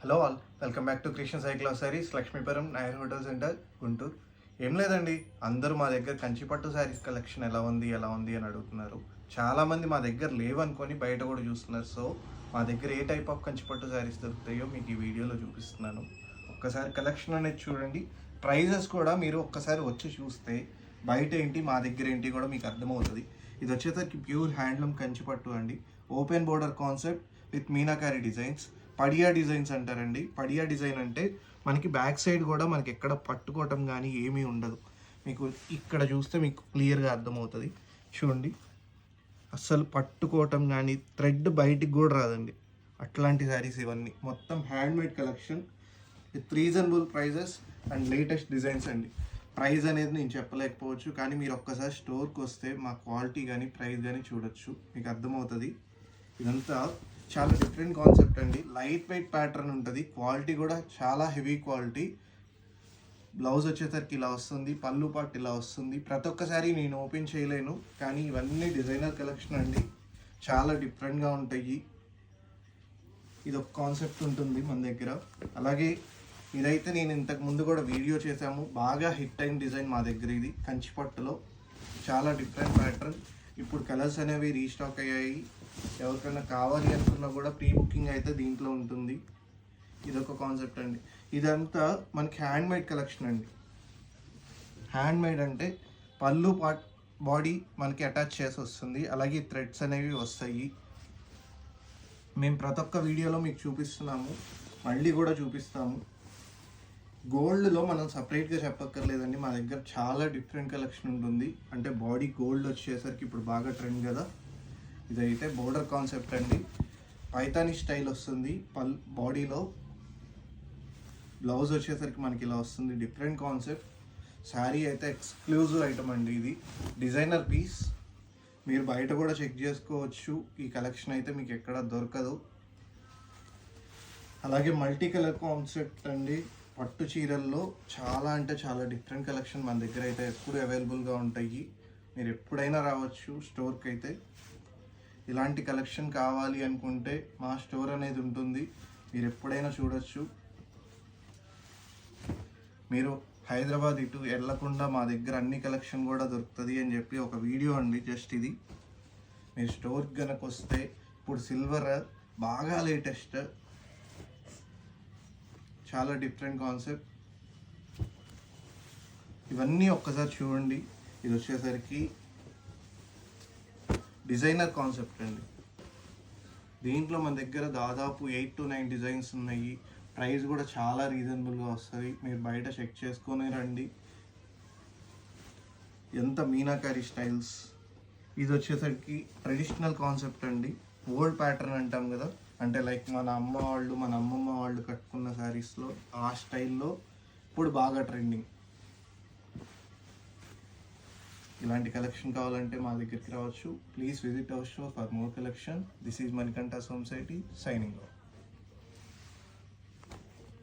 Hello all, welcome back to Krishna cycle saris, Lakshmipuram నైర్ hotel centre, Guntur. ఏం లేదండి, అందరూ మా దగ్గర కంచిపట్టు శారీస్ కలెక్షన్ ఎలా ఉంది అని అడుగుతున్నారు. చాలామంది మా దగ్గర లేవనుకొని బయట కూడా చూస్తున్నారు. సో మా దగ్గర ఏ టైప్ ఆఫ్ కంచిపట్టు శారీస్ దొరుకుతాయో మీకు ఈ వీడియోలో చూపిస్తున్నాను. ఒక్కసారి కలెక్షన్ అనేది చూడండి. ప్రైజెస్ కూడా మీరు ఒక్కసారి వచ్చి చూస్తే బయట ఏంటి మా దగ్గర ఏంటి కూడా మీకు అర్థమవుతుంది. ఇది వచ్చేసరికి ప్యూర్ హ్యాండ్లూమ్ కంచిపట్టు అండి. Open border concept with meenakari designs. పడియా designs అంటారండి. పడియా డిజైన్ అంటే మనకి బ్యాక్ సైడ్ కూడా మనకి ఎక్కడ పట్టుకోవటం కానీ ఏమీ ఉండదు. మీకు ఇక్కడ చూస్తే మీకు క్లియర్గా అర్థమవుతుంది. చూడండి, అస్సలు పట్టుకోవటం కానీ థ్రెడ్ బయటికి కూడా రాదండి. అట్లాంటి శారీస్ ఇవన్నీ మొత్తం handmade collection with reasonable prices and latest designs అండి. ప్రైస్ అనేది నేను చెప్పలేకపోవచ్చు, కానీ మీరు ఒక్కసారి స్టోర్కి వస్తే మా క్వాలిటీ కానీ ప్రైస్ కానీ చూడొచ్చు, మీకు అర్థమవుతుంది. ఇదంతా చాలా డిఫరెంట్ కాన్సెప్ట్ అండి. లైట్ వెయిట్ ప్యాటర్న్ ఉంటుంది, క్వాలిటీ కూడా చాలా హెవీ క్వాలిటీ. బ్లౌజ్ వచ్చేసరికి ఇలా వస్తుంది, పళ్ళు పాటు ఇలా వస్తుంది. ప్రతి ఒక్కసారి నేను ఓపెన్ చేయలేను, కానీ ఇవన్నీ డిజైనర్ కలెక్షన్ అండి, చాలా డిఫరెంట్గా ఉంటాయి. ఇది ఒక కాన్సెప్ట్ ఉంటుంది మన దగ్గర. అలాగే ఇదైతే నేను ఇంతకు ముందు కూడా వీడియో చేశాము, బాగా హిట్ అయిన డిజైన్ మా దగ్గర. ఇది కంచిపట్టులో చాలా డిఫరెంట్ ప్యాటర్న్. ఇప్పుడు కలర్స్ అనేవి రీస్టాక్ అయ్యాయి. ఎవరికైనా కావాలి అనుకున్నా కూడా ప్రీ బుకింగ్ అయితే దీంట్లో ఉంటుంది. ఇదొక కాన్సెప్ట్ అండి. ఇదంతా మనకి హ్యాండ్మేడ్ కలెక్షన్ అండి. హ్యాండ్మేడ్ అంటే పళ్ళు బాడీ మనకి అటాచ్ చేసి వస్తుంది, అలాగే థ్రెడ్స్ అనేవి వస్తాయి. మేము ప్రతి ఒక్క వీడియోలో మీకు చూపిస్తున్నాము, మళ్ళీ కూడా చూపిస్తాము. గోల్డ్లో మనం సపరేట్గా చెప్పక్కర్లేదండి, మా దగ్గర చాలా డిఫరెంట్ కలెక్షన్ ఉంటుంది. అంటే బాడీ గోల్డ్ వచ్చేసరికి ఇప్పుడు బాగా ట్రెండ్ కదా. ఇదైతే బోర్డర్ కాన్సెప్ట్ అండి, పైతానీ స్టైల్ వస్తుంది. బాడీలో బ్లౌజ్ వచ్చేసరికి మనకి ఇలా వస్తుంది. Different concept. శారీ అయితే ఎక్స్క్లూజివ్ ఐటమ్ అండి. ఇది డిజైనర్ పీస్, మీరు బయట కూడా చెక్ చేసుకోవచ్చు. ఈ కలెక్షన్ అయితే మీకు ఎక్కడ దొరకదు. అలాగే మల్టీ కలర్ కాన్సెప్ట్ అండి. పట్టు చీరల్లో చాలా అంటే చాలా డిఫరెంట్ కలెక్షన్ మన దగ్గర అయితే ఎప్పుడు అవైలబుల్గా ఉంటాయి. మీరు ఎప్పుడైనా రావచ్చు స్టోర్కి అయితే. ఇలాంటి కలెక్షన్ కావాలి అనుకుంటే మా స్టోర్ అనేది ఉంటుంది, మీరు ఎప్పుడైనా చూడొచ్చు. మీరు హైదరాబాద్ ఇటు వెళ్ళకుండా మా దగ్గర అన్ని కలెక్షన్ కూడా దొరుకుతుంది అని చెప్పి ఒక వీడియో అండి జస్ట్ ఇది. మీరు స్టోర్కి కనుక వస్తే ఇప్పుడు సిల్వర్ బాగా లేటెస్ట్, చాలా డిఫరెంట్ కాన్సెప్ట్. ఇవన్నీ ఒక్కసారి చూడండి. ఇది వచ్చేసరికి డిజైనర్ కాన్సెప్ట్ అండి. దీంట్లో మన దగ్గర దాదాపు 8 to 9 డిజైన్స్ ఉన్నాయి. ప్రైస్ కూడా చాలా రీజనబుల్గా వస్తుంది, మీరు బయట చెక్ చేసుకొని రండి. ఎంత మీనాకారి స్టైల్స్. ఇది వచ్చేసరికి ట్రెడిషనల్ కాన్సెప్ట్ అండి. ఓల్డ్ ప్యాటర్న్ అంటాం కదా, అంటే లైక్ మన అమ్మ వాళ్ళు మన అమ్మమ్మ వాళ్ళు కట్టుకున్న శారీస్లో ఆ స్టైల్లో ఇప్పుడు బాగా ట్రెండింగ్. ఇలాంటి కలెక్షన్ కావాలంటే మా దగ్గరికి రావచ్చు. Please visit our store for more collection. This is Manikanta Somasetty signing off.